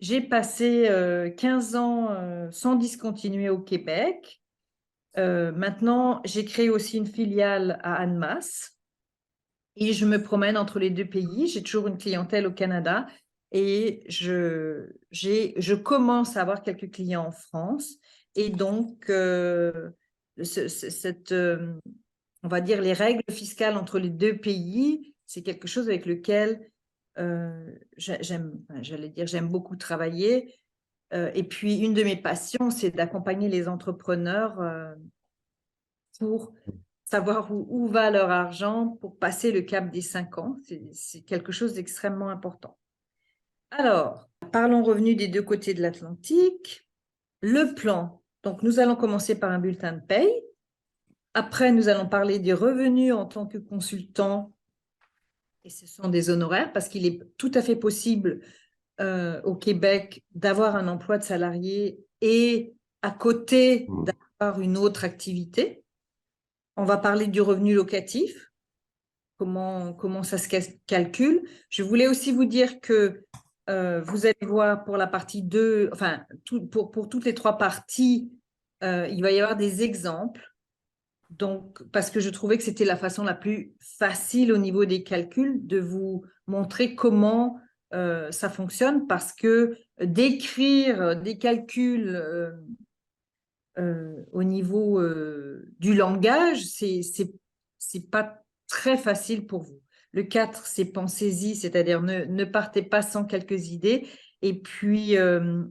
j'ai passé 15 ans sans discontinuer au Québec. Maintenant, j'ai créé aussi une filiale à Annemasse et je me promène entre les deux pays. J'ai toujours une clientèle au Canada et je commence à avoir quelques clients en France. Et donc, on va dire les règles fiscales entre les deux pays, c'est quelque chose avec lequel j'aime beaucoup travailler. Et puis, une de mes passions, c'est d'accompagner les entrepreneurs pour savoir où va leur argent pour passer le cap des 5 ans. C'est quelque chose d'extrêmement important. Alors, parlons revenus des deux côtés de l'Atlantique. Le plan. Donc, nous allons commencer par un bulletin de paye. Après, nous allons parler des revenus en tant que consultant. Et ce sont des honoraires parce qu'il est tout à fait possible au Québec d'avoir un emploi de salarié et à côté d'avoir une autre activité. On va parler du revenu locatif, comment ça se calcule. Je voulais aussi vous dire que vous allez voir pour la partie 2, enfin, pour toutes les 3 parties, il va y avoir des exemples. Donc, parce que je trouvais que c'était la façon la plus facile au niveau des calculs de vous montrer comment ça fonctionne, parce que d'écrire des calculs au niveau du langage, c'est pas très facile pour vous. Le 4, c'est pensez-y, c'est-à-dire ne partez pas sans quelques idées. Et puis,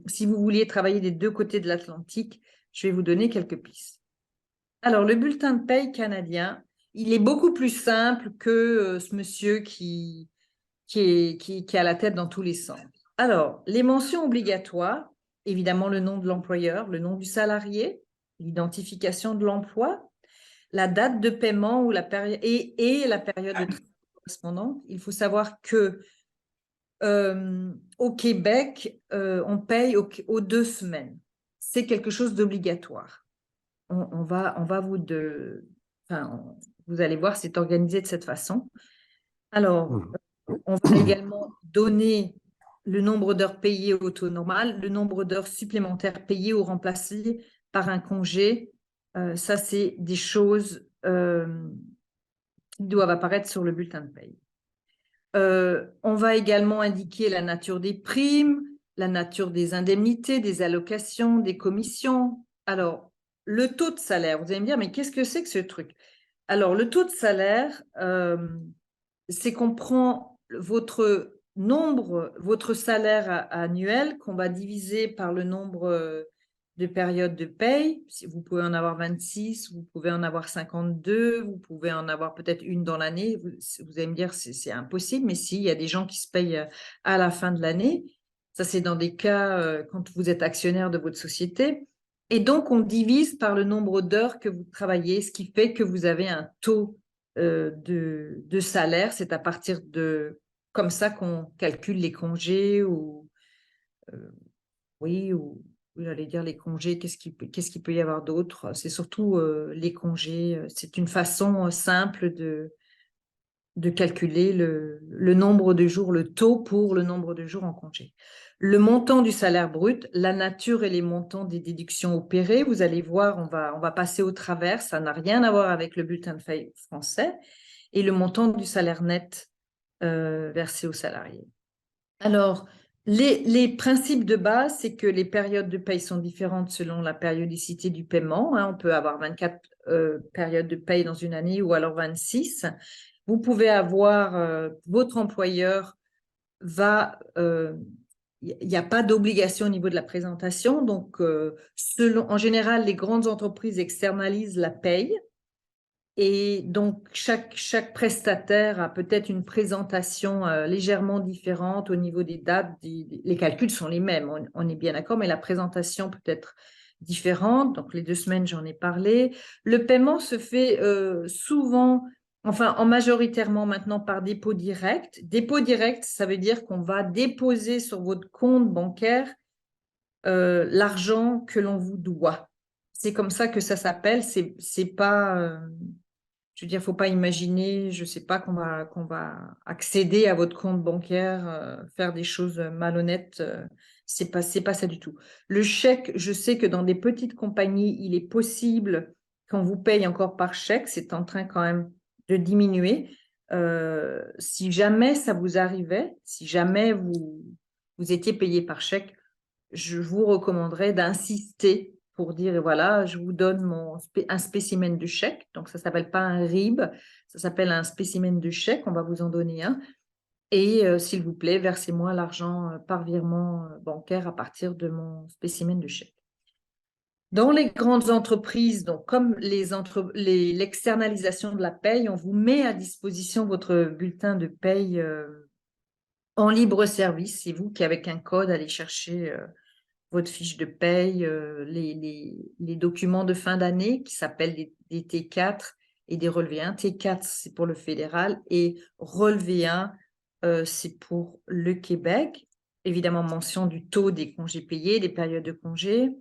si vous vouliez travailler des deux côtés de l'Atlantique, je vais vous donner quelques pistes. Alors, le bulletin de paye canadien, il est beaucoup plus simple que ce monsieur qui a la tête dans tous les sens. Alors, les mentions obligatoires, évidemment le nom de l'employeur, le nom du salarié, l'identification de l'emploi, la date de paiement ou la période et la période de travail correspondante. Il faut savoir que au Québec, on paye aux 2 semaines. C'est quelque chose d'obligatoire. Vous allez voir, c'est organisé de cette façon. Alors, on va également donner le nombre d'heures payées au taux normal, le nombre d'heures supplémentaires payées ou remplacées par un congé. Ça, c'est des choses qui doivent apparaître sur le bulletin de paye. On va également indiquer la nature des primes, la nature des indemnités, des allocations, des commissions. Alors, le taux de salaire, vous allez me dire, mais qu'est-ce que c'est que ce truc? Alors, le taux de salaire, c'est qu'on prend votre salaire annuel qu'on va diviser par le nombre de périodes de paye. Vous pouvez en avoir 26, vous pouvez en avoir 52, vous pouvez en avoir peut-être une dans l'année. Vous allez me dire, c'est impossible, mais si, il y a des gens qui se payent à la fin de l'année. Ça, c'est dans des cas quand vous êtes actionnaire de votre société. Et donc, on divise par le nombre d'heures que vous travaillez, ce qui fait que vous avez un taux de salaire. C'est à partir de comme ça qu'on calcule les congés ou oui, ou j'allais dire les congés, qu'est-ce qu'il peut y avoir d'autre? C'est surtout les congés. C'est une façon simple de calculer le nombre de jours, le taux pour le nombre de jours en congé. Le montant du salaire brut, la nature et les montants des déductions opérées, vous allez voir, on va passer au travers, ça n'a rien à voir avec le bulletin de paie français, et le montant du salaire net versé aux salariés. Alors, les principes de base, c'est que les périodes de paye sont différentes selon la périodicité du paiement. On peut avoir 24 périodes de paye dans une année ou alors 26. Vous pouvez avoir, votre employeur il n'y a pas d'obligation au niveau de la présentation. Donc, en général, les grandes entreprises externalisent la paye. Et donc, chaque prestataire a peut-être une présentation légèrement différente au niveau des dates. Les calculs sont les mêmes, on est bien d'accord, mais la présentation peut être différente. Donc, les 2 semaines, j'en ai parlé. Le paiement se fait souvent, enfin, en majoritairement maintenant par dépôt direct. Dépôt direct, ça veut dire qu'on va déposer sur votre compte bancaire l'argent que l'on vous doit. C'est comme ça que ça s'appelle. C'est pas... je veux dire, il ne faut pas imaginer, je ne sais pas, qu'on va accéder à votre compte bancaire, faire des choses malhonnêtes. C'est pas ça du tout. Le chèque, je sais que dans des petites compagnies, il est possible qu'on vous paye encore par chèque. C'est en train quand même de diminuer. Si jamais ça vous arrivait, si jamais vous étiez payé par chèque, je vous recommanderais d'insister pour dire, voilà, je vous donne un spécimen de chèque. Donc, ça ne s'appelle pas un RIB, ça s'appelle un spécimen de chèque. On va vous en donner un. Et s'il vous plaît, versez-moi l'argent par virement bancaire à partir de mon spécimen de chèque. Dans les grandes entreprises, donc comme l'externalisation de la paye, on vous met à disposition votre bulletin de paye en libre service. C'est vous qui, avec un code, allez chercher votre fiche de paye, les documents de fin d'année qui s'appellent des T4 et des relevés 1. T4, c'est pour le fédéral et relevé 1, c'est pour le Québec. Évidemment, mention du taux des congés payés, des périodes de congés.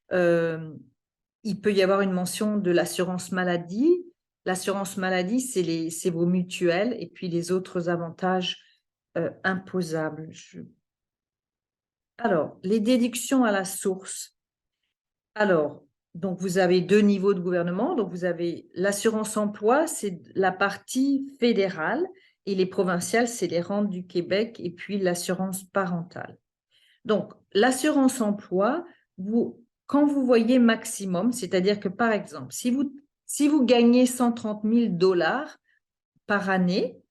Il peut y avoir une mention de l'assurance maladie. L'assurance maladie, c'est vos mutuelles et puis les autres avantages imposables. Alors, les déductions à la source. Alors, donc vous avez 2 niveaux de gouvernement. Donc, vous avez l'assurance emploi, c'est la partie fédérale, et les provinciales, c'est les rentes du Québec et puis l'assurance parentale. Donc, l'assurance emploi, quand vous voyez maximum, c'est-à-dire que, par exemple, si vous gagnez 130 000 $ par année,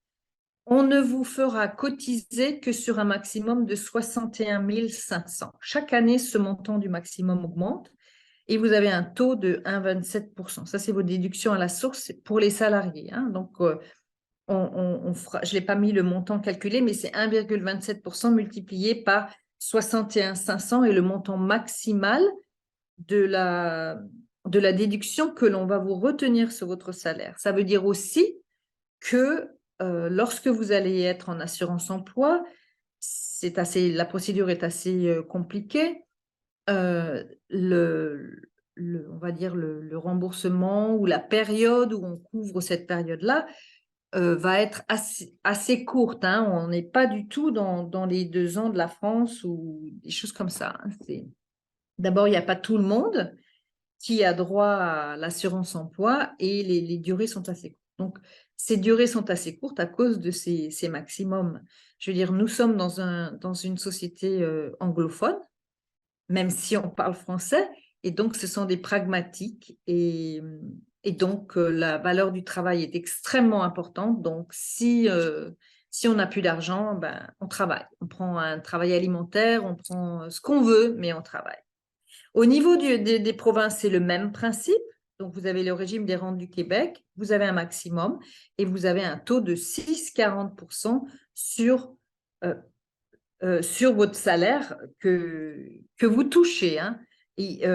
on ne vous fera cotiser que sur un maximum de 61 500. Chaque année, ce montant du maximum augmente et vous avez un taux de 1,27%. Ça, c'est vos déductions à la source pour les salariés. Hein. Donc, je ne l'ai pas mis le montant calculé, mais c'est 1,27% multiplié par 61 500 et le montant maximal de la déduction que l'on va vous retenir sur votre salaire. Ça veut dire aussi que lorsque vous allez être en assurance emploi, la procédure est assez compliquée. On va dire le remboursement ou la période où on couvre cette période-là va être assez courte. Hein. On n'est pas du tout dans les 2 ans de la France ou des choses comme ça. Hein. D'abord, il n'y a pas tout le monde qui a droit à l'assurance emploi et les durées sont assez courtes. Donc, ces durées sont assez courtes à cause de ces maximums. Je veux dire, nous sommes dans une société anglophone, même si on parle français, et donc ce sont des pragmatiques, et donc la valeur du travail est extrêmement importante. Donc, si on n'a plus d'argent, ben, on travaille. On prend un travail alimentaire, on prend ce qu'on veut, mais on travaille. Au niveau des provinces, c'est le même principe. Donc, vous avez le régime des rentes du Québec, vous avez un maximum et vous avez un taux de 6,40% sur votre salaire que vous touchez. Hein. Et,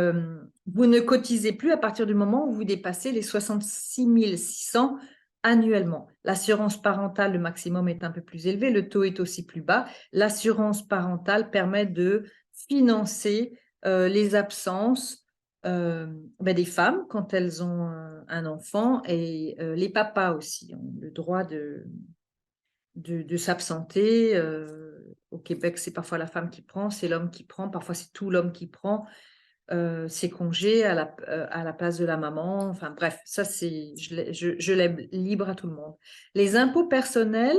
vous ne cotisez plus à partir du moment où vous dépassez les 66 600 annuellement. L'assurance parentale, le maximum est un peu plus élevé, le taux est aussi plus bas. L'assurance parentale permet de financer les absences des femmes quand elles ont un enfant, et les papas aussi ont le droit de s'absenter. Au Québec, c'est parfois la femme qui prend, c'est l'homme qui prend, parfois c'est tout l'homme qui prend ses congés à la place de la maman. Enfin bref, ça je l'aime libre à tout le monde. Les impôts personnels,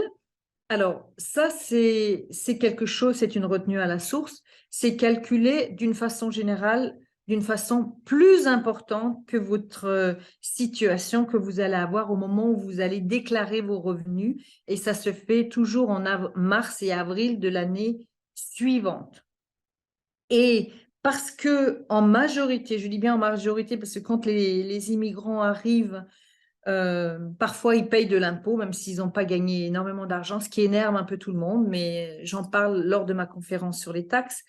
alors ça c'est quelque chose, c'est une retenue à la source, c'est calculé d'une façon générale, d'une façon plus importante que votre situation que vous allez avoir au moment où vous allez déclarer vos revenus, et ça se fait toujours en mars et avril de l'année suivante. Et parce que en majorité, je dis bien en majorité, parce que quand les immigrants arrivent, parfois ils payent de l'impôt, même s'ils n'ont pas gagné énormément d'argent, ce qui énerve un peu tout le monde, mais j'en parle lors de ma conférence sur les taxes.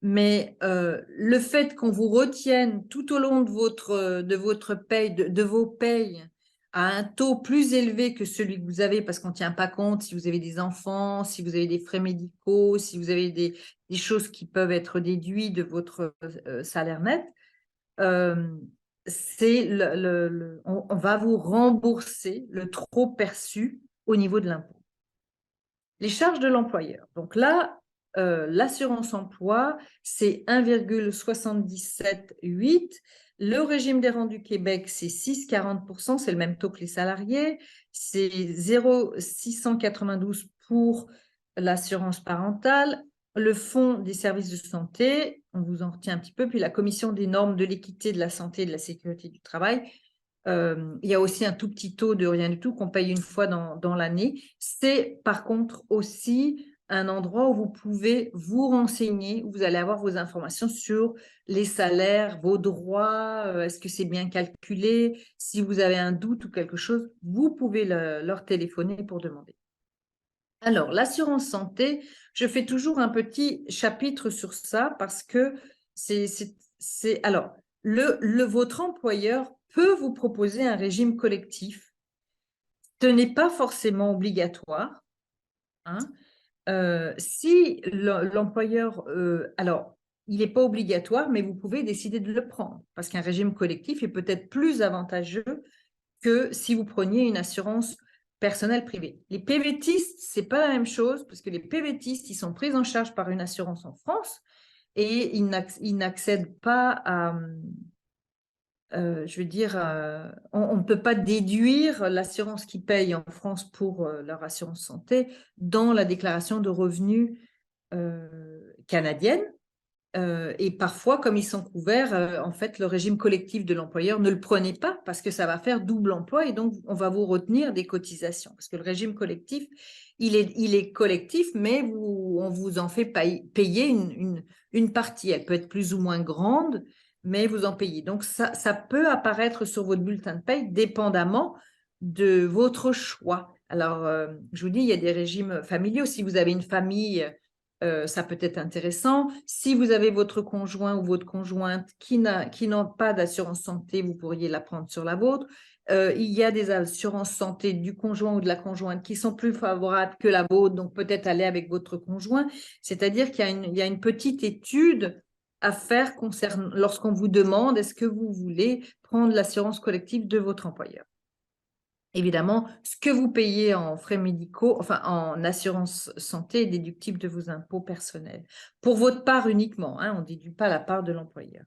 Mais le fait qu'on vous retienne tout au long de votre paye, de vos payes, à un taux plus élevé que celui que vous avez, parce qu'on ne tient pas compte si vous avez des enfants, si vous avez des frais médicaux, si vous avez des choses qui peuvent être déduites de votre salaire net, on va vous rembourser le trop perçu au niveau de l'impôt. Les charges de l'employeur. Donc là, l'assurance emploi, c'est 1,778. Le régime des rendus Québec, c'est 6,40%, c'est le même taux que les salariés. C'est 0,692 pour l'assurance parentale. Le fonds des services de santé, on vous en retient un petit peu, puis la commission des normes de l'équité, de la santé et de la sécurité du travail. Il y a aussi un tout petit taux de rien du tout qu'on paye une fois dans l'année. C'est par contre aussi un endroit où vous pouvez vous renseigner, où vous allez avoir vos informations sur les salaires, vos droits, est-ce que c'est bien calculé, si vous avez un doute ou quelque chose, vous pouvez leur téléphoner pour demander. Alors, l'assurance santé, je fais toujours un petit chapitre sur ça parce que alors, votre employeur peut vous proposer un régime collectif. Ce n'est pas forcément obligatoire, hein. Si l'employeur, alors, il n'est pas obligatoire, mais vous pouvez décider de le prendre parce qu'un régime collectif est peut-être plus avantageux que si vous preniez une assurance personnelle privée. Les PVTistes, ce n'est pas la même chose parce que les PVTistes, ils sont pris en charge par une assurance en France et ils n'accèdent pas à, je veux dire, on ne peut pas déduire l'assurance qu'ils payent en France pour leur assurance santé dans la déclaration de revenus canadienne. Et parfois, comme ils sont couverts, en fait, le régime collectif de l'employeur ne le prenez pas parce que ça va faire double emploi et donc on va vous retenir des cotisations. Parce que le régime collectif, il est collectif, mais on vous en fait payer une partie. Elle peut être plus ou moins grande, mais vous en payez. Donc, ça peut apparaître sur votre bulletin de paye dépendamment de votre choix. Alors, je vous dis, il y a des régimes familiaux. Si vous avez une famille, ça peut être intéressant. Si vous avez votre conjoint ou votre conjointe qui n'ont pas d'assurance santé, vous pourriez la prendre sur la vôtre. Il y a des assurances santé du conjoint ou de la conjointe qui sont plus favorables que la vôtre, donc peut-être aller avec votre conjoint. C'est-à-dire qu'il y a une petite étude à faire lorsqu'on vous demande est-ce que vous voulez prendre l'assurance collective de votre employeur. Évidemment, ce que vous payez en frais médicaux, enfin en assurance santé, est déductible de vos impôts personnels. Pour votre part uniquement, hein, on ne déduit pas la part de l'employeur.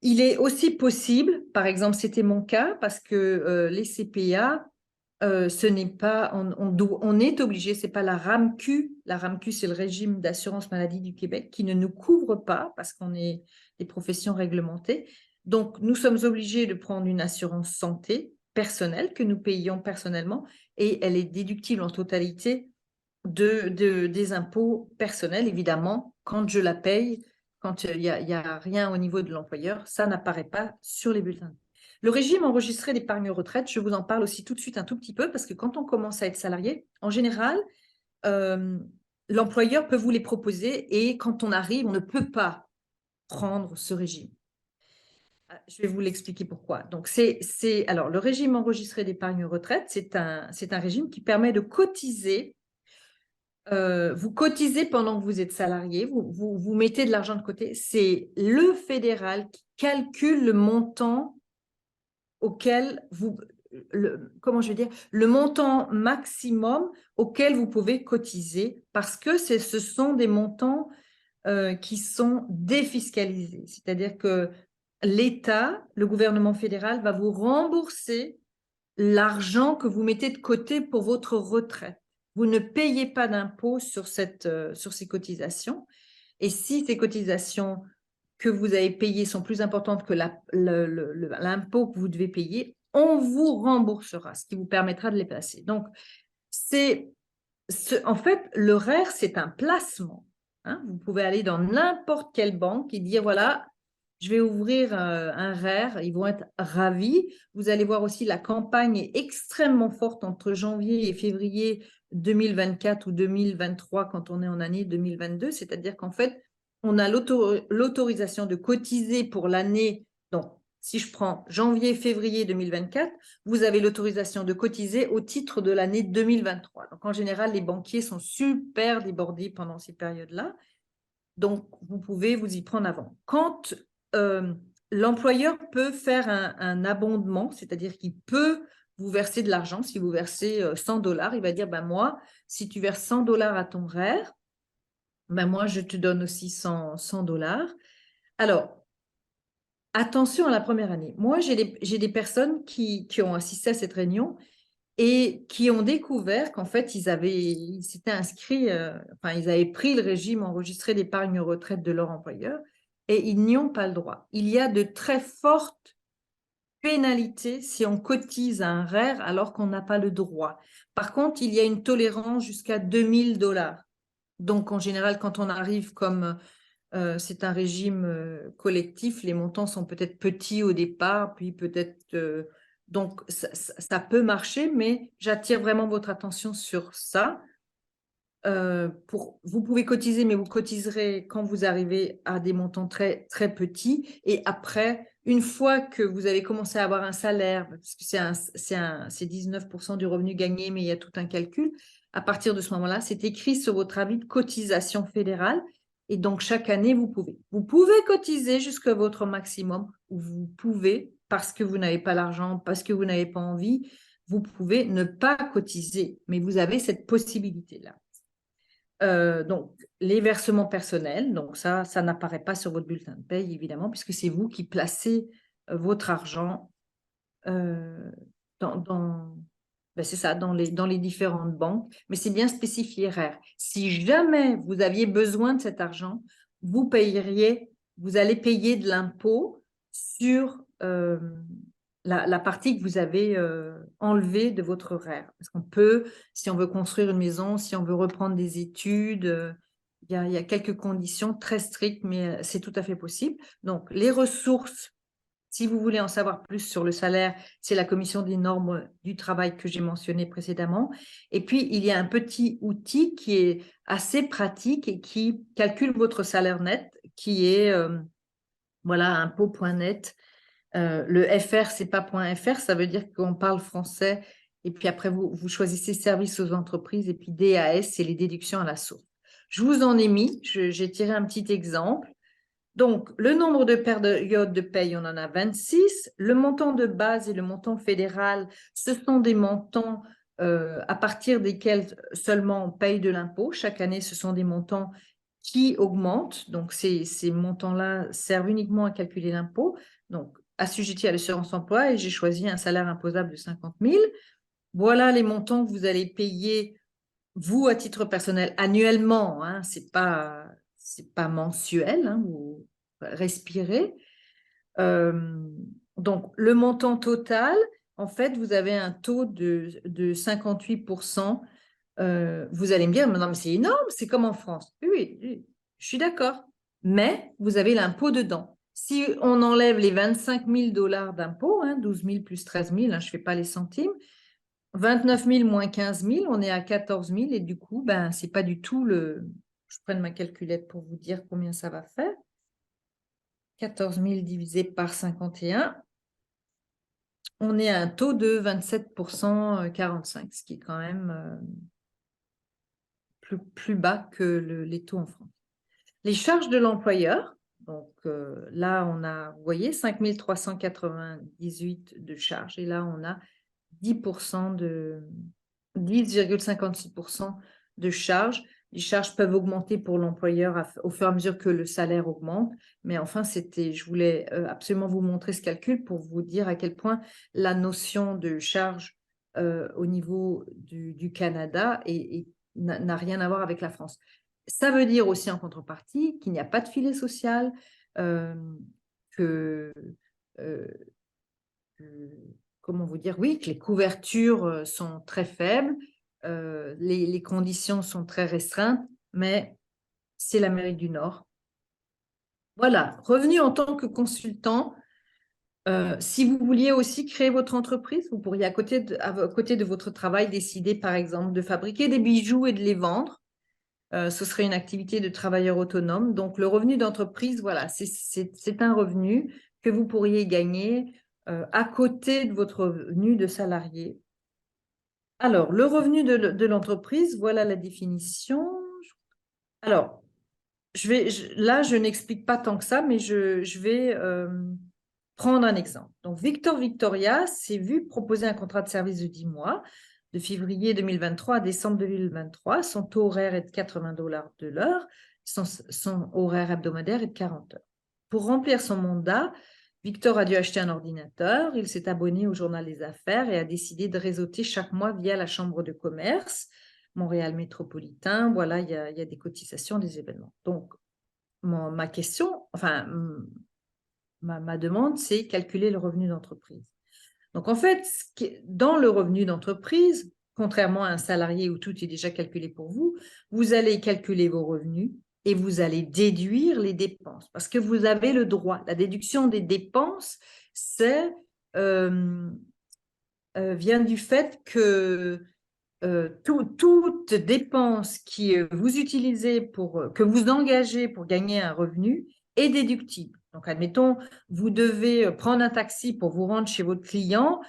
Il est aussi possible, par exemple, c'était mon cas, parce que les CPA, ce n'est pas, on est obligé, ce n'est pas la RAMQ. La RAMQ, c'est le régime d'assurance maladie du Québec qui ne nous couvre pas parce qu'on est des professions réglementées. Donc, nous sommes obligés de prendre une assurance santé personnelle que nous payons personnellement et elle est déductible en totalité des impôts personnels, évidemment, quand je la paye, quand il n'y a rien au niveau de l'employeur, ça n'apparaît pas sur les bulletins. Le régime enregistré d'épargne retraite, je vous en parle aussi tout de suite un tout petit peu parce que quand on commence à être salarié, en général, l'employeur peut vous les proposer et quand on arrive, on ne peut pas prendre ce régime. Je vais vous l'expliquer pourquoi. Donc, alors, le régime enregistré d'épargne retraite, c'est un régime qui permet de cotiser. Vous cotisez pendant que vous êtes salarié, vous mettez de l'argent de côté. C'est le fédéral qui calcule le montant auquel comment je vais dire, le montant maximum auquel vous pouvez cotiser parce que ce sont des montants qui sont défiscalisés. C'est-à-dire que l'État, le gouvernement fédéral, va vous rembourser l'argent que vous mettez de côté pour votre retraite. Vous ne payez pas d'impôt sur ces cotisations. Et si ces cotisations que vous avez payées sont plus importantes que l'impôt que vous devez payer, on vous remboursera, ce qui vous permettra de les placer. Donc, en fait, le REER, c'est un placement. Hein. Vous pouvez aller dans n'importe quelle banque et dire, voilà, je vais ouvrir un REER, ils vont être ravis. Vous allez voir aussi la campagne est extrêmement forte entre janvier et février 2024 ou 2023 quand on est en année 2022. C'est-à-dire qu'en fait, on a l'autorisation de cotiser pour l'année. Donc, si je prends janvier-février 2024, vous avez l'autorisation de cotiser au titre de l'année 2023. Donc, en général, les banquiers sont super débordés pendant ces périodes-là. Donc, vous pouvez vous y prendre avant. Quand l'employeur peut faire un abondement, c'est-à-dire qu'il peut vous verser de l'argent. Si vous versez $100, il va dire, ben moi, si tu verses $100 à ton REER, Ben moi, je te donne aussi 100 dollars. Alors, attention à la première année. Moi, j'ai des personnes qui ont assisté à cette réunion et qui ont découvert qu'en fait, ils s'étaient inscrits, enfin, ils avaient pris le régime enregistré d'épargne retraite de leur employeur et ils n'y ont pas le droit. Il y a de très fortes pénalités si on cotise à un REER alors qu'on n'a pas le droit. Par contre, il y a une tolérance jusqu'à 2000 dollars. Donc, en général, quand on arrive comme c'est un régime collectif, les montants sont peut-être petits au départ, puis peut-être... donc, ça peut marcher, mais j'attire vraiment votre attention sur ça. Vous pouvez cotiser, mais vous cotiserez quand vous arrivez à des montants très, très petits. Et après, une fois que vous avez commencé à avoir un salaire, parce que c'est 19% du revenu gagné, mais il y a tout un calcul, à partir de ce moment-là, c'est écrit sur votre avis de cotisation fédérale. Et donc, chaque année, vous pouvez. Vous pouvez cotiser jusqu'à votre maximum, ou vous pouvez, parce que vous n'avez pas l'argent, parce que vous n'avez pas envie, vous pouvez ne pas cotiser, mais vous avez cette possibilité-là. Donc, les versements personnels, donc ça n'apparaît pas sur votre bulletin de paye, évidemment, puisque c'est vous qui placez votre argent dans c'est ça, dans les différentes banques, mais c'est bien spécifié REER. Si jamais vous aviez besoin de cet argent, vous allez payer de l'impôt sur la partie que vous avez enlevée de votre REER. Parce qu'on peut, si on veut construire une maison, si on veut reprendre des études, il y a quelques conditions très strictes, mais c'est tout à fait possible. Donc, les ressources, si vous voulez en savoir plus sur le salaire, c'est la commission des normes du travail que j'ai mentionné précédemment. Et puis, il y a un petit outil qui est assez pratique et qui calcule votre salaire net, qui est voilà, impôt.net. Le FR, c'est pas .fr, ça veut dire qu'on parle français. Et puis après, vous choisissez services aux entreprises. Et puis DAS, c'est les déductions à la source. Je vous en ai mis, j'ai tiré un petit exemple. Donc, le nombre de périodes de paye, on en a 26. Le montant de base et le montant fédéral, ce sont des montants à partir desquels seulement on paye de l'impôt. Chaque année, ce sont des montants qui augmentent. Donc, ces montants-là servent uniquement à calculer l'impôt. Donc, assujetti à l'assurance emploi, et j'ai choisi un salaire imposable de 50 000. Voilà les montants que vous allez payer, vous, à titre personnel, annuellement. Hein, c'est pas mensuel, hein, vous respirez. Donc, le montant total, en fait, vous avez un taux de 58%. Vous allez me dire, non, mais c'est énorme, c'est comme en France. Oui, oui, je suis d'accord. Mais vous avez l'impôt dedans. Si on enlève les 25 000 dollars d'impôt, hein, 12 000 plus 13 000, hein, je ne fais pas les centimes, 29 000 moins 15 000, on est à 14 000 et du coup, ben, ce n'est pas du tout le... Je prends ma calculette pour vous dire combien ça va faire. 14 000 divisé par 51, on est à un taux de 27% 45, ce qui est quand même plus bas que les taux en France. Les charges de l'employeur, donc là, on a, vous voyez, 5 398 de charges et là, on a 10,56% de charges. Les charges peuvent augmenter pour l'employeur au fur et à mesure que le salaire augmente. Mais enfin, je voulais absolument vous montrer ce calcul pour vous dire à quel point la notion de charge au niveau du Canada n'a rien à voir avec la France. Ça veut dire aussi en contrepartie qu'il n'y a pas de filet social, que comment vous dire, oui, que les couvertures sont très faibles, les conditions sont très restreintes, mais c'est l'Amérique du Nord. Voilà, revenu en tant que consultant. Si vous vouliez aussi créer votre entreprise, vous pourriez à côté de votre travail décider par exemple de fabriquer des bijoux et de les vendre. Ce serait une activité de travailleur autonome. Donc le revenu d'entreprise, voilà, c'est un revenu que vous pourriez gagner à côté de votre revenu de salarié. Alors, le revenu de l'entreprise, voilà la définition. Alors, là, je n'explique pas tant que ça, mais je vais prendre un exemple. Donc, Victor Victoria s'est vu proposer un contrat de service de 10 mois, de février 2023 à décembre 2023. Son taux horaire est de 80 $ de l'heure. son horaire hebdomadaire est de 40 heures. Pour remplir son mandat, Victor a dû acheter un ordinateur, il s'est abonné au journal des affaires et a décidé de réseauter chaque mois via la chambre de commerce, Montréal métropolitain. Voilà, il y a des cotisations, des événements. Donc, ma question, enfin, ma demande, c'est calculer le revenu d'entreprise. Donc, en fait, dans le revenu d'entreprise, contrairement à un salarié où tout est déjà calculé pour vous, vous allez calculer vos revenus et vous allez déduire les dépenses parce que vous avez le droit. La déduction des dépenses, vient du fait que toute dépense que vous utilisez que vous engagez pour gagner un revenu est déductible. Donc, admettons, vous devez prendre un taxi pour vous rendre chez votre client,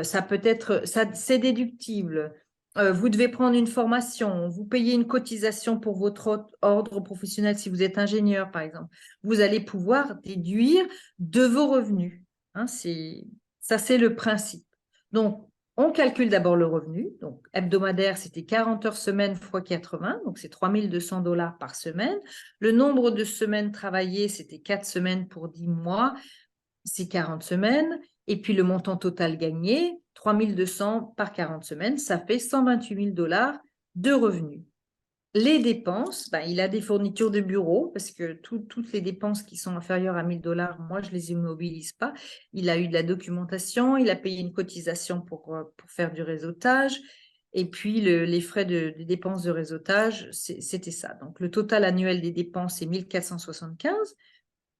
c'est déductible. Vous devez prendre une formation, vous payez une cotisation pour votre ordre professionnel si vous êtes ingénieur, par exemple. Vous allez pouvoir déduire de vos revenus. Hein, ça, c'est le principe. Donc, on calcule d'abord le revenu. Donc, hebdomadaire, c'était 40 heures semaine x 80, donc c'est 3 200 $ par semaine. Le nombre de semaines travaillées, c'était 4 semaines pour 10 mois, c'est 40 semaines. Et puis, le montant total gagné, 3 200 par 40 semaines, ça fait 128 000 $ de revenus. Les dépenses, il a des fournitures de bureau parce que toutes les dépenses qui sont inférieures à 1 000 $, moi, je ne les immobilise pas. Il a eu de la documentation, il a payé une cotisation pour faire du réseautage. Et puis, les frais de dépenses de réseautage, c'était ça. Donc, le total annuel des dépenses est 1 475.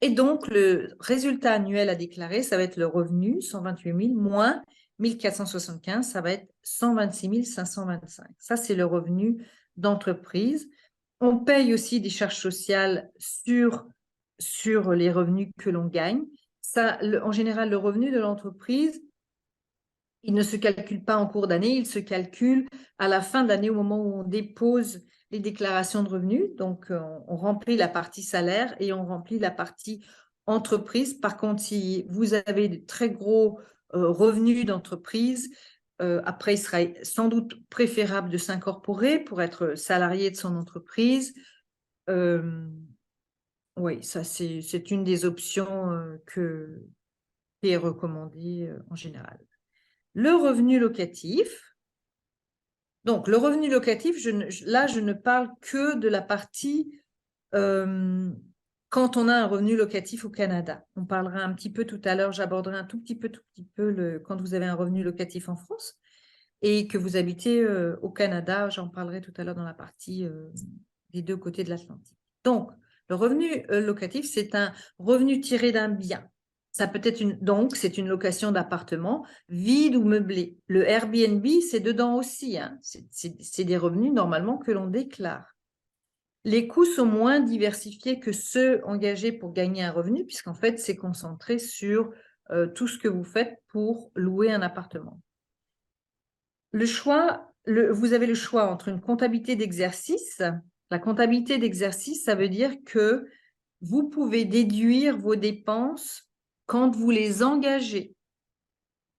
Et donc, le résultat annuel à déclarer, ça va être le revenu, 128 000, moins 1 475, ça va être 126 525. Ça, c'est le revenu d'entreprise. On paye aussi des charges sociales sur les revenus que l'on gagne. Ça, en général, le revenu de l'entreprise, il ne se calcule pas en cours d'année, il se calcule à la fin de l'année au moment où on dépose les déclarations de revenus. Donc, on remplit la partie salaire et on remplit la partie entreprise. Par contre, si vous avez de très gros revenus d'entreprise, après, il sera sans doute préférable de s'incorporer pour être salarié de son entreprise. Oui, ça, c'est une des options qui est recommandée en général. Le revenu locatif. Donc, le revenu locatif, là, je ne parle que de la partie quand on a un revenu locatif au Canada. On parlera un petit peu tout à l'heure, j'aborderai un tout petit peu quand vous avez un revenu locatif en France et que vous habitez au Canada. J'en parlerai tout à l'heure dans la partie des deux côtés de l'Atlantique. Donc, le revenu locatif, c'est un revenu tiré d'un bien. Ça peut être donc, c'est une location d'appartement vide ou meublé. Le Airbnb, c'est dedans aussi. Hein. C'est des revenus normalement que l'on déclare. Les coûts sont moins diversifiés que ceux engagés pour gagner un revenu, puisqu'en fait, c'est concentré sur tout ce que vous faites pour louer un appartement. Vous avez le choix entre une comptabilité d'exercice. La comptabilité d'exercice, ça veut dire que vous pouvez déduire vos dépenses quand vous les engagez.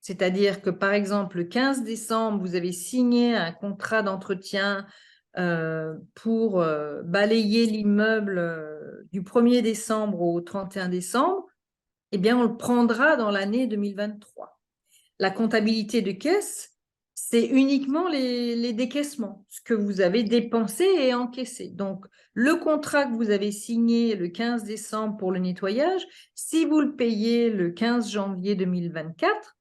C'est-à-dire que, par exemple, le 15 décembre, vous avez signé un contrat d'entretien pour balayer l'immeuble du 1er décembre au 31 décembre, eh bien, on le prendra dans l'année 2023. La comptabilité de caisse, c'est uniquement les décaissements, ce que vous avez dépensé et encaissé. Donc, le contrat que vous avez signé le 15 décembre pour le nettoyage, si vous le payez le 15 janvier 2024,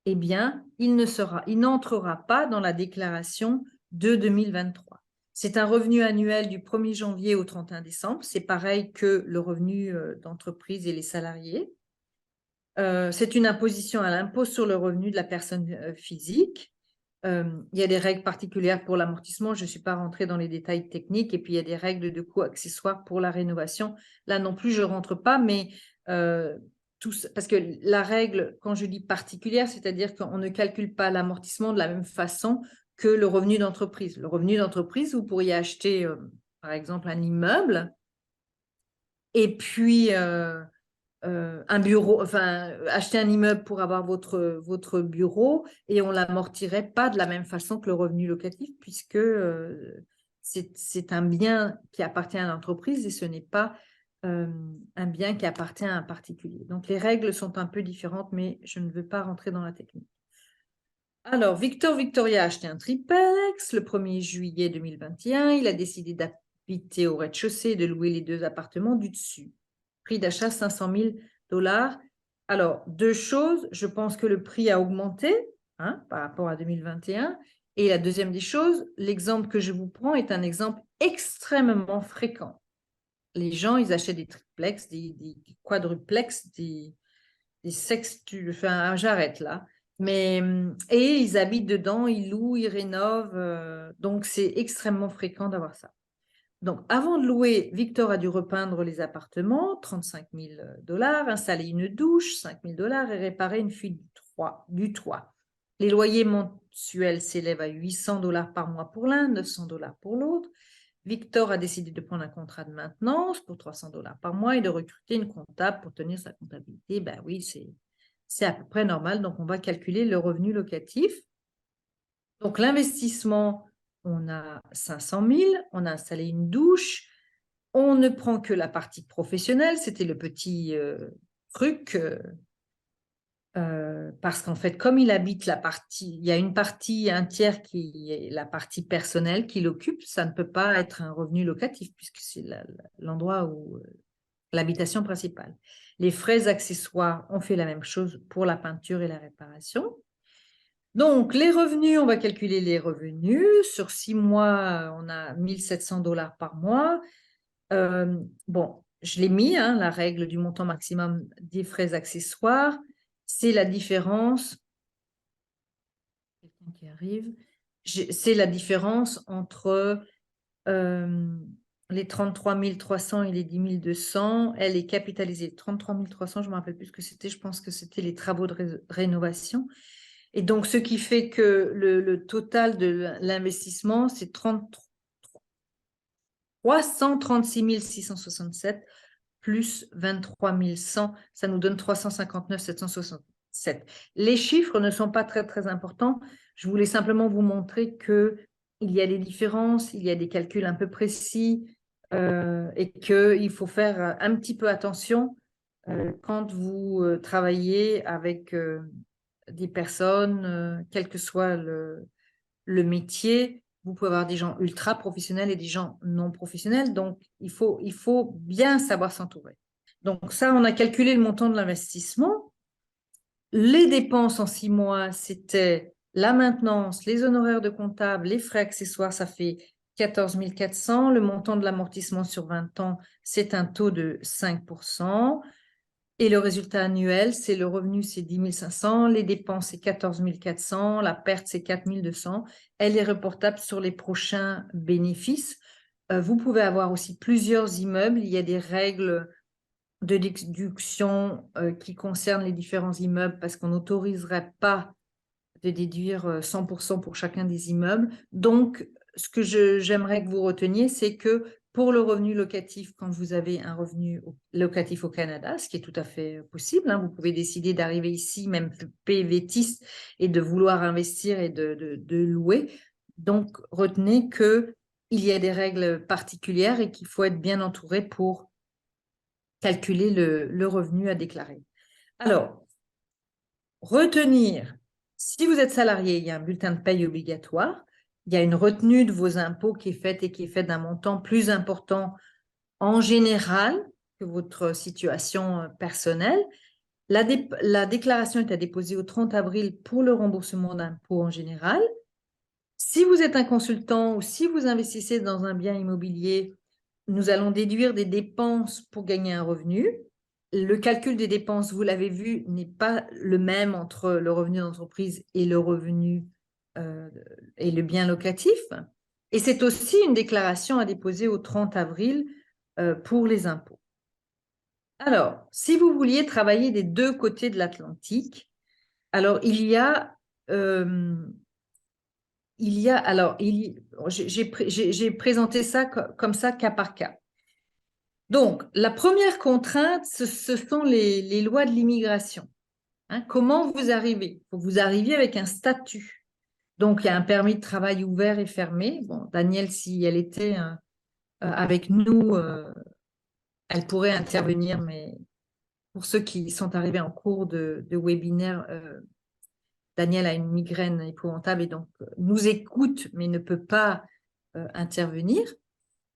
eh bien, il n'entrera pas dans la déclaration de 2023. C'est un revenu annuel du 1er janvier au 31 décembre. C'est pareil que le revenu d'entreprise et les salariés. C'est une imposition à l'impôt sur le revenu de la personne physique. Il y a des règles particulières pour l'amortissement. Je ne suis pas rentrée dans les détails techniques. Et puis, il y a des règles de coûts accessoires pour la rénovation. Là non plus, je ne rentre pas, mais parce que la règle, quand je dis particulière, c'est-à-dire qu'on ne calcule pas l'amortissement de la même façon que le revenu d'entreprise. Le revenu d'entreprise, vous pourriez acheter, par exemple, un immeuble et puis un bureau, enfin, acheter un immeuble pour avoir votre bureau et on ne l'amortirait pas de la même façon que le revenu locatif puisque c'est un bien qui appartient à l'entreprise et ce n'est pas un bien qui appartient à un particulier. Donc, les règles sont un peu différentes, mais je ne veux pas rentrer dans la technique. Alors, Victor Victoria a acheté un triplex le 1er juillet 2021. Il a décidé d'habiter au rez-de-chaussée et de louer les 2 appartements du dessus. Prix d'achat 500 000 $. Alors, 2 choses. Je pense que le prix a augmenté par rapport à 2021. Et la deuxième des choses, l'exemple que je vous prends est un exemple extrêmement fréquent. Les gens, ils achètent des triplex, des quadruplex, des sextuple. Enfin, j'arrête là. Mais, et ils habitent dedans, ils louent, ils rénovent. Donc, c'est extrêmement fréquent d'avoir ça. Donc, avant de louer, Victor a dû repeindre les appartements, 35 000 $, installer une douche, 5 000 $ et réparer une fuite du toit. Les loyers mensuels s'élèvent à 800 $ par mois pour l'un, 900 $ pour l'autre. Victor a décidé de prendre un contrat de maintenance pour 300 $ par mois et de recruter une comptable pour tenir sa comptabilité. Ben oui, c'est à peu près normal. Donc, on va calculer le revenu locatif. Donc, l'investissement, on a 500 000, on a installé une douche. On ne prend que la partie professionnelle. C'était le petit truc. Parce qu'en fait, comme il habite la partie, il y a une partie, un tiers qui est la partie personnelle qui l'occupe, ça ne peut pas être un revenu locatif puisque c'est l'endroit où l'habitation principale. Les frais accessoires, on fait la même chose pour la peinture et la réparation. Donc, les revenus, on va calculer les revenus. Sur 6 mois, on a 1 700 $ par mois. Bon, je l'ai mis, la règle du montant maximum des frais accessoires. C'est la différence. Quelqu'un qui arrive. C'est la différence entre les 33 300 et les 10 200. Elle est capitalisée. 33 300, je ne me rappelle plus ce que c'était. Je pense que c'était les travaux de rénovation. Et donc, ce qui fait que le total de l'investissement, c'est 336 667 plus 23 100, ça nous donne 359 767. Les chiffres ne sont pas très, très importants. Je voulais simplement vous montrer qu'il y a des différences, il y a des calculs un peu précis et qu'il faut faire un petit peu attention quand vous travaillez avec des personnes, quel que soit le métier. Vous pouvez avoir des gens ultra professionnels et des gens non professionnels. Donc, il faut bien savoir s'entourer. Donc, ça, on a calculé le montant de l'investissement. Les dépenses en 6 mois, c'était la maintenance, les honoraires de comptable, les frais accessoires, ça fait 14 400. Le montant de l'amortissement sur 20 ans, c'est un taux de 5%. Et le résultat annuel, c'est le revenu, c'est 10 500, les dépenses, c'est 14 400, la perte, c'est 4 200. Elle est reportable sur les prochains bénéfices. Vous pouvez avoir aussi plusieurs immeubles. Il y a des règles de déduction qui concernent les différents immeubles parce qu'on n'autoriserait pas de déduire 100% pour chacun des immeubles. Donc, ce que j'aimerais que vous reteniez, c'est que pour le revenu locatif, quand vous avez un revenu locatif au Canada, ce qui est tout à fait possible, vous pouvez décider d'arriver ici, même PVTiste, et de vouloir investir et de louer. Donc, retenez qu'il y a des règles particulières et qu'il faut être bien entouré pour calculer le revenu à déclarer. Alors, retenir, si vous êtes salarié, il y a un bulletin de paye obligatoire. Il y a une retenue de vos impôts qui est faite et qui est faite d'un montant plus important en général que votre situation personnelle. La déclaration est à déposer au 30 avril pour le remboursement d'impôts en général. Si vous êtes un consultant ou si vous investissez dans un bien immobilier, nous allons déduire des dépenses pour gagner un revenu. Le calcul des dépenses, vous l'avez vu, n'est pas le même entre le revenu d'entreprise et le revenu et le bien locatif. Et c'est aussi une déclaration à déposer au 30 avril pour les impôts. Alors, si vous vouliez travailler des deux côtés de l'Atlantique, alors j'ai présenté ça comme ça, cas par cas. Donc, la première contrainte, ce sont les lois de l'immigration. Comment vous arrivez? Il faut que vous arriviez avec un statut. Donc, il y a un permis de travail ouvert et fermé. Bon, Danielle, si elle était avec nous, elle pourrait intervenir, mais pour ceux qui sont arrivés en cours de webinaire, Danielle a une migraine épouvantable et donc nous écoute, mais ne peut pas intervenir.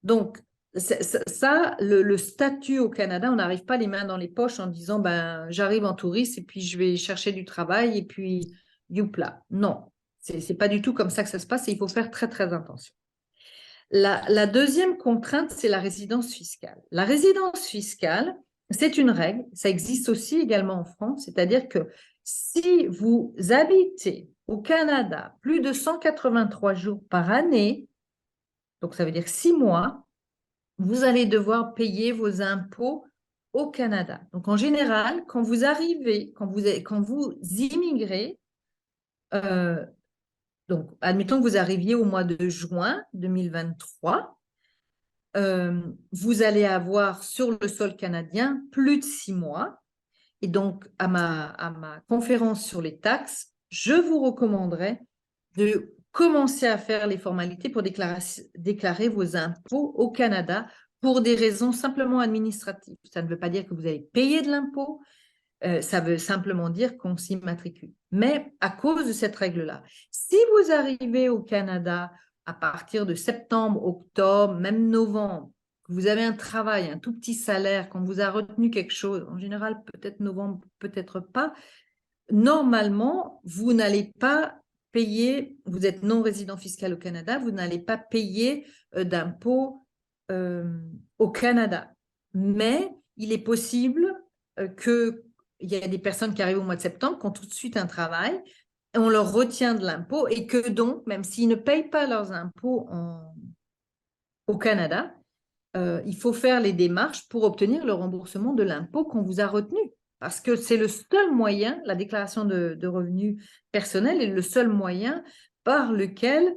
Donc, ça, le statut au Canada, on n'arrive pas les mains dans les poches en disant ben, j'arrive en touriste et puis je vais chercher du travail et puis youpla. Non, c'est pas du tout comme ça que ça se passe et il faut faire très, très attention. La deuxième contrainte, c'est la résidence fiscale. La résidence fiscale, c'est une règle, ça existe aussi également en France, c'est-à-dire que si vous habitez au Canada plus de 183 jours par année, donc ça veut dire 6 mois, vous allez devoir payer vos impôts au Canada. Donc en général, quand vous arrivez, quand vous immigrez, donc admettons que vous arriviez au mois de juin 2023, vous allez avoir sur le sol canadien plus de 6 mois. Et donc, à ma conférence sur les taxes, je vous recommanderais de commencer à faire les formalités pour déclarer vos impôts au Canada pour des raisons simplement administratives. Ça ne veut pas dire que vous allez payer de l'impôt, ça veut simplement dire qu'on s'immatricule. Mais à cause de cette règle-là, si vous arrivez au Canada à partir de septembre, octobre, même novembre, que vous avez un travail, un tout petit salaire, qu'on vous a retenu quelque chose, en général peut-être novembre, peut-être pas, normalement, vous n'allez pas payer, vous êtes non résident fiscal au Canada, vous n'allez pas payer d'impôts au Canada. Mais il est possible qu'il y ait des personnes qui arrivent au mois de septembre, qui ont tout de suite un travail, et on leur retient de l'impôt, et que donc, même s'ils ne payent pas leurs impôts au Canada, il faut faire les démarches pour obtenir le remboursement de l'impôt qu'on vous a retenu. Parce que c'est le seul moyen, la déclaration de revenus personnels est le seul moyen par lequel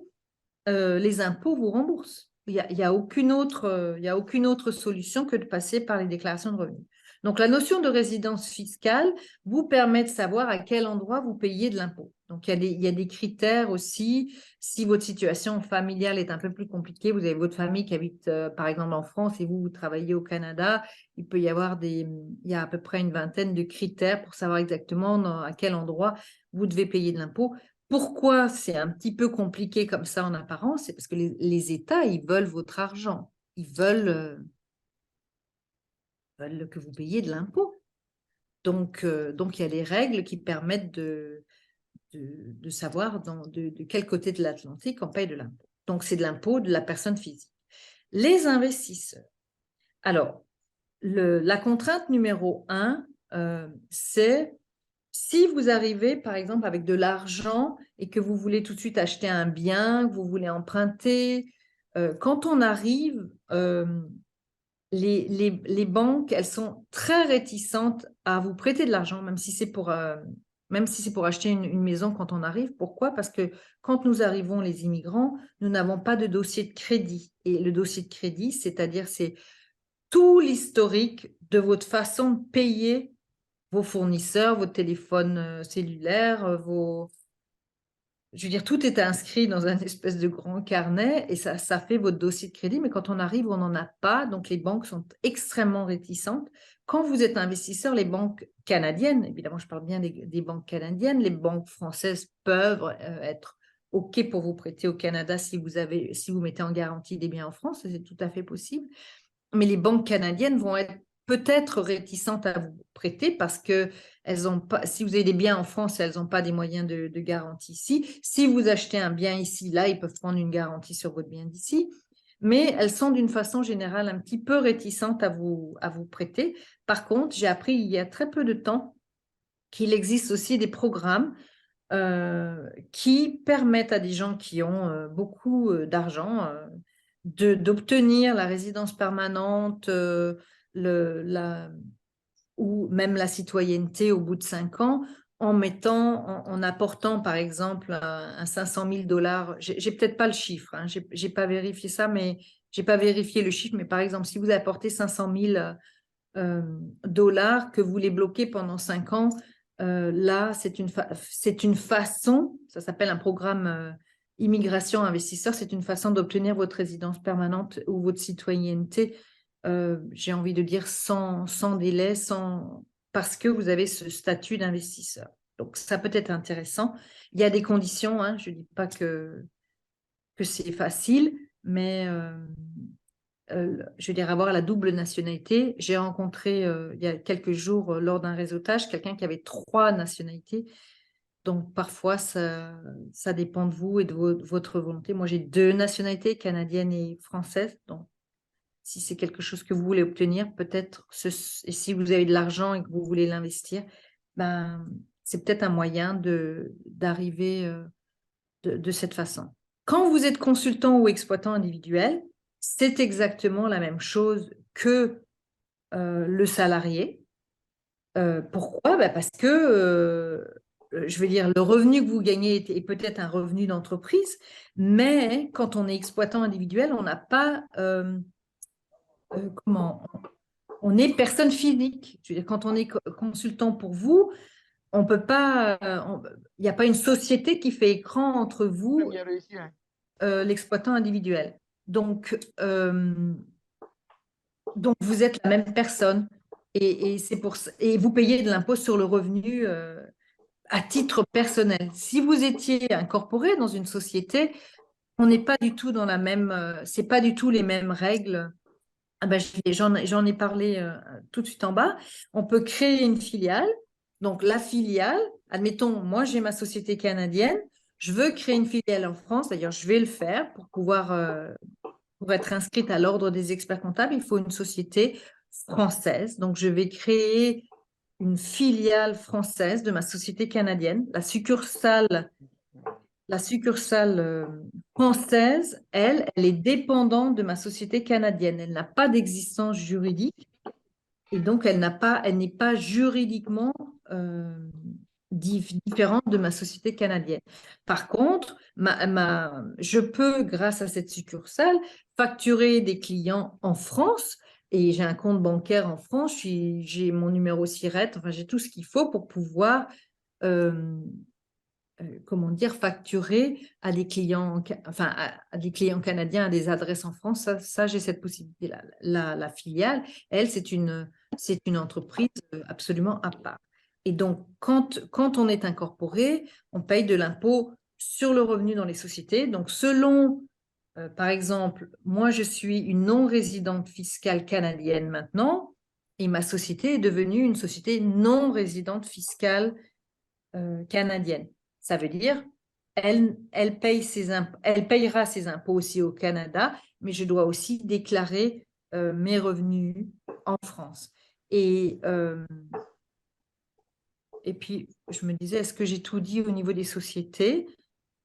les impôts vous remboursent. Il n'y a aucune autre solution que de passer par les déclarations de revenus. Donc, la notion de résidence fiscale vous permet de savoir à quel endroit vous payez de l'impôt. Donc, il y a des critères aussi. Si votre situation familiale est un peu plus compliquée, vous avez votre famille qui habite, par exemple, en France et vous travaillez au Canada, il peut y avoir il y a à peu près une vingtaine de critères pour savoir exactement à quel endroit vous devez payer de l'impôt. Pourquoi c'est un petit peu compliqué comme ça en apparence? C'est parce que les États, ils veulent votre argent. Ils veulent que vous payiez de l'impôt. Donc, il y a des règles qui permettent de savoir de quel côté de l'Atlantique on paye de l'impôt. Donc, c'est de l'impôt de la personne physique. Les investisseurs. Alors, la contrainte numéro 1, c'est si vous arrivez, par exemple, avec de l'argent et que vous voulez tout de suite acheter un bien, que vous voulez emprunter, quand on arrive, les banques, elles sont très réticentes à vous prêter de l'argent, même si c'est pour acheter une maison quand on arrive. Pourquoi? Parce que quand nous arrivons, les immigrants, nous n'avons pas de dossier de crédit. Et le dossier de crédit, c'est-à-dire, c'est tout l'historique de votre façon de payer vos fournisseurs, vos téléphones cellulaires, je veux dire, tout est inscrit dans un espèce de grand carnet et ça fait votre dossier de crédit, mais quand on arrive, on n'en a pas, donc les banques sont extrêmement réticentes. Quand vous êtes investisseur, les banques canadiennes, évidemment, je parle bien des banques canadiennes, les banques françaises peuvent être OK pour vous prêter au Canada si vous mettez en garantie des biens en France, c'est tout à fait possible. Mais les banques canadiennes vont être peut-être réticentes à vous prêter parce que elles ont pas, si vous avez des biens en France, elles n'ont pas des moyens de garantie ici. Si vous achetez un bien ici, là, ils peuvent prendre une garantie sur votre bien d'ici. Mais elles sont d'une façon générale un petit peu réticentes à vous prêter. Par contre, j'ai appris il y a très peu de temps qu'il existe aussi des programmes qui permettent à des gens qui ont beaucoup d'argent d'obtenir la résidence permanente ou même la citoyenneté au bout de 5 ans en apportant par exemple un 500 000 $. J'ai peut-être pas le chiffre, hein, j'ai pas vérifié ça, mais j'ai pas vérifié le chiffre. Mais par exemple, si vous apportez 500 000 $ que vous les bloquez pendant 5 ans, là, c'est une façon, ça s'appelle un programme immigration investisseur, c'est une façon d'obtenir votre résidence permanente ou votre citoyenneté, j'ai envie de dire sans délai, parce que vous avez ce statut d'investisseur. Donc, ça peut être intéressant. Il y a des conditions, hein, je ne dis pas que c'est facile, mais je veux dire, avoir la double nationalité. J'ai rencontré il y a quelques jours, lors d'un réseautage, quelqu'un qui avait 3 nationalités. Donc, parfois, ça dépend de vous et de votre volonté. Moi, j'ai 2 nationalités, canadienne et française. Donc, si c'est quelque chose que vous voulez obtenir, peut-être, et si vous avez de l'argent et que vous voulez l'investir, ben, c'est peut-être un moyen d'arriver de cette façon. Quand vous êtes consultant ou exploitant individuel, c'est exactement la même chose que le salarié. Pourquoi? Ben parce que, je veux dire, le revenu que vous gagnez est peut-être un revenu d'entreprise, mais quand on est exploitant individuel, on n'a pas, on est personne physique. Je veux dire, quand on est consultant pour vous, on peut pas, il n'y a pas une société qui fait écran entre vous, l'exploitant individuel. Donc, vous êtes la même personne et vous payez de l'impôt sur le revenu à titre personnel. Si vous étiez incorporé dans une société, on n'est pas du tout dans la même, c'est pas du tout les mêmes règles. Ah ben, j'en ai parlé tout de suite en bas. On peut créer une filiale. Donc, la filiale, admettons, moi, j'ai ma société canadienne. Je veux créer une filiale en France. D'ailleurs, je vais le faire pour pouvoir, pour être inscrite à l'ordre des experts comptables. Il faut une société française. Donc, je vais créer une filiale française de ma société canadienne. La succursale française, elle est dépendante de ma société canadienne. Elle n'a pas d'existence juridique et donc elle n'est pas juridiquement différente de ma société canadienne. Par contre, je peux, grâce à cette succursale, facturer des clients en France et j'ai un compte bancaire en France, j'ai mon numéro SIRET, enfin j'ai tout ce qu'il faut pour pouvoir comment dire, facturer à des clients, enfin, à des clients canadiens, à des adresses en France. Ça j'ai cette possibilité-là. La filiale, elle, c'est une entreprise absolument à part. Et donc, quand on est incorporé, on paye de l'impôt sur le revenu dans les sociétés. Donc, selon, par exemple, moi, je suis une non-résidente fiscale canadienne maintenant, et ma société est devenue une société non-résidente fiscale canadienne. Ça veut dire elle payera ses impôts aussi au Canada, mais je dois aussi déclarer mes revenus en France. Et puis, je me disais, est-ce que j'ai tout dit au niveau des sociétés?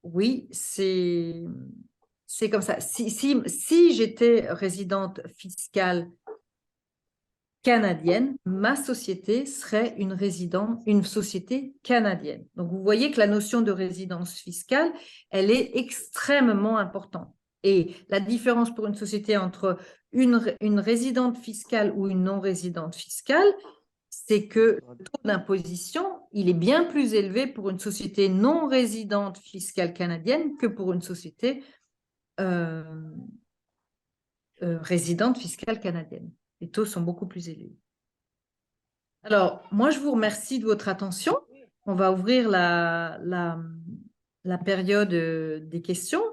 Oui, c'est comme ça. Si j'étais résidente fiscale canadienne, ma société serait une société canadienne. Donc, vous voyez que la notion de résidence fiscale, elle est extrêmement importante. Et la différence pour une société entre une résidente fiscale ou une non-résidente fiscale, c'est que le taux d'imposition, il est bien plus élevé pour une société non résidente fiscale canadienne que pour une société résidente fiscale canadienne. Les taux sont beaucoup plus élevés. Alors, moi, je vous remercie de votre attention. On va ouvrir la période des questions.